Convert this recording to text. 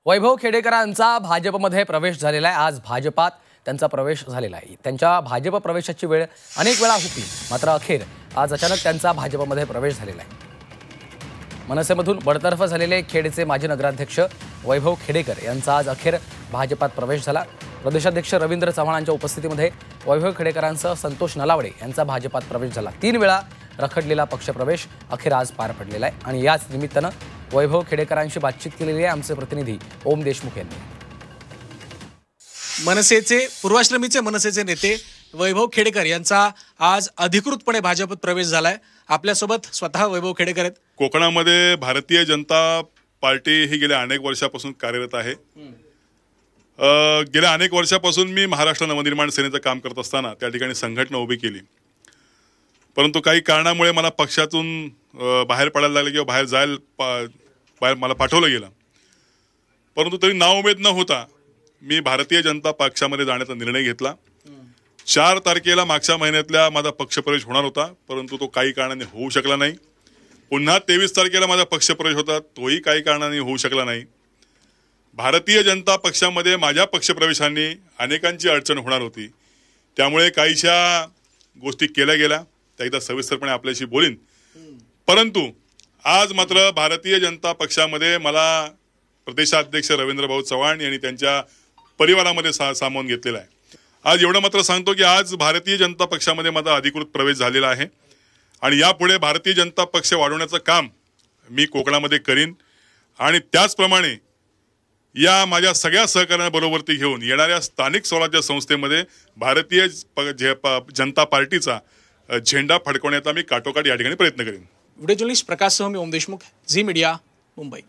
वैभव खेडेकरांचा भाजपमध्ये प्रवेश झालेला आहे। आज भाजपात त्यांचा प्रवेश झालेला आहे। त्यांच्या भाजप प्रवेशाची वेळ अनेक वेळा होती, मात्र अखेर आज अचानक त्यांचा भाजपमध्ये प्रवेश झालेला आहे। मनसेमधून बडतर्फ झालेले खेडचे माजी नगराध्यक्ष वैभव खेडेकर यांचा आज अखेर भाजपात प्रवेश झाला। प्रदेशाध्यक्ष रवींद्र चव्हाणांच्या उपस्थितीमध्ये वैभव खेडेकरांसह संतोष नलावडे यांचा भाजपात प्रवेश झाला। 3 वेळा रखडलेला पक्षप्रवेश अखेर आज पार पडलेला आहे आणि याच निमित्तानं वैभव खेडेकरांशी बातचीत केलेली आहे आमचे प्रतिनिधी ओम देशमुख यांनी। पूर्वाश्रमीचे मनसेचे नेते वैभव खेडेकर यांचा आज अधिकृतपणे भाजपात प्रवेश झालाय। आपल्यासोबत स्वतः वैभव खेडेकर आहेत। कोकणामध्ये भारतीय जनता पार्टी ही गेल्या अनेक वर्षापासून कार्यरत आहे। गेल्या अनेक वर्षापासून मी महाराष्ट्र नवनिर्माण सेनेचं काम करत असताना त्या ठिकाणी संघटना उभी केली, परंतु काही कारणामुळे मला पक्षातून बाहेर पडायला लागले किंवा बाहेर मला पाठवलं गेलं। परंतु तरी नाउमेद न होता मी भारतीय जनता पक्षामध्ये जाण्याचा निर्णय घेतला। 4 तारखेला मागच्या महिन्यातल्या माझा पक्षप्रवेश होणार होता, परंतु तो काही कारणाने होऊ शकला नाही। पुन्हा 23 तारखेला माझा पक्षप्रवेश होता, तोही काही कारणाने होऊ शकला नाही। भारतीय जनता पक्षामध्ये माझ्या पक्षप्रवेशाने अनेकांची अडचण होणार होती, त्यामुळे काहीशा गोष्टी केल्या गेल्या, त्या एकदा सविस्तरपणे आपल्याशी बोलीन। परंतु आज मात्र भारतीय जनता पक्षामध्ये मला प्रदेशाध्यक्ष रवींद्र भाऊ चव्हाण यांनी त्यांच्या परिवारामध्ये सामावून घेतलेला आहे। आज एवढं मात्र सांगतो की आज भारतीय जनता पक्षामध्ये माझा अधिकृत प्रवेश झालेला आहे आणि यापुढे भारतीय जनता पक्ष वाढवण्याचं काम मी कोकणामध्ये करीन आणि त्याचप्रमाणे या माझ्या सगळ्या सहकार्यांबरोबरती घेऊन येणाऱ्या स्थानिक स्वराज्य संस्थेमध्ये भारतीय जनता पार्टीचा झेंडा फडकवण्याचा मी काटोकाट या ठिकाणी प्रयत्न करेन। व्हिडिओ जर्नलिस्ट प्रकाश सह मी ओम देशमुख, झी मीडिया, मुंबई।